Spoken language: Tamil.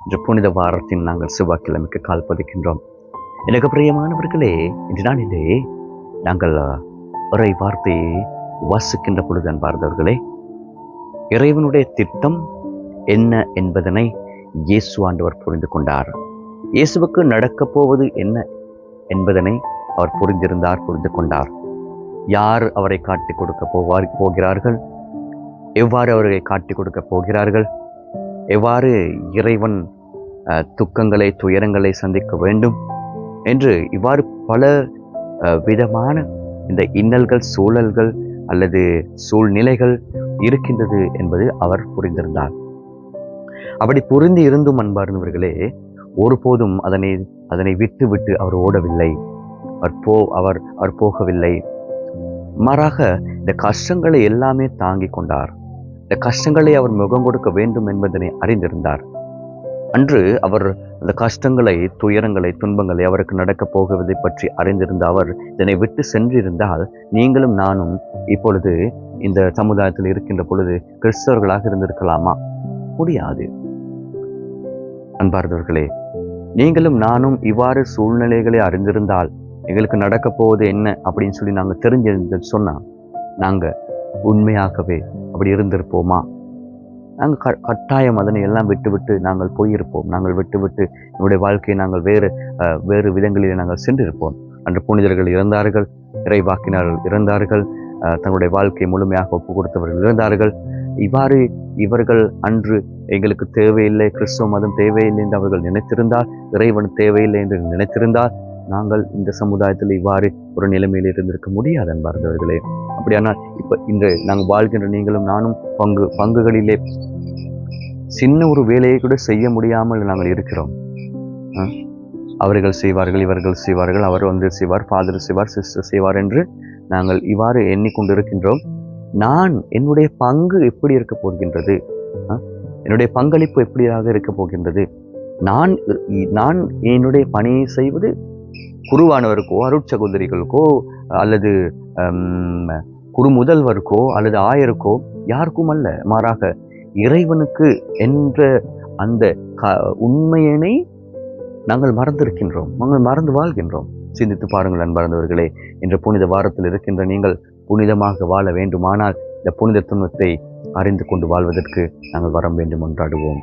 இன்று புனித வாரத்தின் நாங்கள் செவ்வாய்க்கிழமைக்கு கால் பதிக்கின்றோம். எனக்கு பிரியமானவர்களே, இன்று நாளிலே நாங்கள் இறை வார்த்தையை வாசிக்கின்ற பொழுது அன்பார்ந்தவர்களே, இறைவனுடைய திட்டம் என்ன என்பதனை இயேசு ஆண்டவர் புரிந்து கொண்டார். இயேசுவுக்கு நடக்கப் போவது என்ன என்பதனை அவர் புரிந்து கொண்டார். யார் அவரை காட்டிக் கொடுக்க போகிறார்கள், எவ்வாறு அவர்களை காட்டிக் கொடுக்க போகிறார்கள், எவ்வாறு இறைவன் துக்கங்களை துயரங்களை சந்திக்க வேண்டும் என்று இவ்வாறு பல விதமான இந்த இன்னல்கள் சூழல்கள் அல்லது சூழ்நிலைகள் இருக்கின்றது என்பது அவர் புரிந்திருந்தார். அப்படி புரிந்து இருந்தும் அன்பார்ந்தவர்களே, ஒருபோதும் அதனை விட்டு விட்டு அவர் ஓடவில்லை, அவர் போகவில்லை. மாறாக இந்த கஷ்டங்களை எல்லாமே தாங்கிக் கொண்டார். இந்த கஷ்டங்களை அவர் முகம் கொடுக்க வேண்டும் என்பதனை அறிந்திருந்தார். அன்று அவர் அந்த கஷ்டங்களை துயரங்களை துன்பங்களை அவருக்கு நடக்கப் போகுவதை பற்றி அறிந்திருந்த அவர் இதனை விட்டு சென்றிருந்தால் நீங்களும் நானும் இப்பொழுது இந்த சமுதாயத்தில் இருக்கின்ற பொழுது கிறிஸ்தவர்களாக இருந்திருக்கலாமா? முடியாது. அன்பார்ந்தவர்களே, நீங்களும் நானும் இவ்வாறு சூழ்நிலைகளை அறிந்திருந்தால் எங்களுக்கு நடக்கப் போவது என்ன அப்படின்னு சொல்லி நாங்கள் தெரிஞ்சிருந்து சொன்னா நாங்கள் உண்மையாகவே அப்படி இருந்திருப்போமா? நாங்கள் கட்டாயம் அதனை எல்லாம் விட்டுவிட்டு நாங்கள் போயிருப்போம். நாங்கள் விட்டுவிட்டு என்னுடைய வாழ்க்கையை நாங்கள் வேறு விதங்களிலே நாங்கள் சென்றிருப்போம். அன்று புனிதர்கள் இறந்தார்கள், இறைவாக்கினர்கள் இறந்தார்கள், தங்களுடைய வாழ்க்கையை முழுமையாக ஒப்பு கொடுத்தவர்கள் இறந்தார்கள். இவ்வாறு இவர்கள் அன்று எங்களுக்கு தேவையில்லை, கிறிஸ்தவ மதம் தேவையில்லை என்று அவர்கள் நினைத்திருந்தால், இறைவன் தேவையில்லை என்று நினைத்திருந்தால் நாங்கள் இந்த சமுதாயத்தில் இவ்வாறு ஒரு நிலைமையில் இருந்திருக்க முடியாது அன்பார்ந்தவர்களே. அப்படியானால் இப்ப இன்று நாங்கள் வாழ்கின்ற நீங்களும் நானும் பங்குகளிலே சின்ன ஒரு வேலையை கூட செய்ய முடியாமல் நாங்கள் இருக்கிறோம். அவர்கள் செய்வார்கள், இவர்கள் செய்வார்கள், அவர் வந்து செய்வார், ஃபாதர் செய்வார், சிஸ்டர் செய்வார் என்று நாங்கள் இவ்வாறு எண்ணிக்கொண்டு இருக்கின்றோம். நான் என்னுடைய பங்கு எப்படி இருக்க போகின்றது? என்னுடைய பங்களிப்பு எப்படியாக இருக்க போகின்றது? நான் என்னுடைய பணியை செய்வது குருவானவருக்கோ அருட்சகோதரிகளுக்கோ அல்லது குரு முதல்வருக்கோ அல்லது ஆயருக்கோ யாருக்கும் அல்ல, மாறாக இறைவனுக்கு என்ற அந்த உண்மையினை நாங்கள் மறந்திருக்கின்றோம், நாங்கள் மறந்து வாழ்கின்றோம். சிந்தித்து பாருங்கள் அன்பார்ந்தவர்களே. இன்று புனித வாரத்தில் இருக்கின்ற நீங்கள் புனிதமாக வாழ வேண்டுமானால் இந்த புனித துன்பத்தை அறிந்து கொண்டு வாழ்வதற்கு நாங்கள் வரம் வேண்டும், ஒன்றாடுவோம்.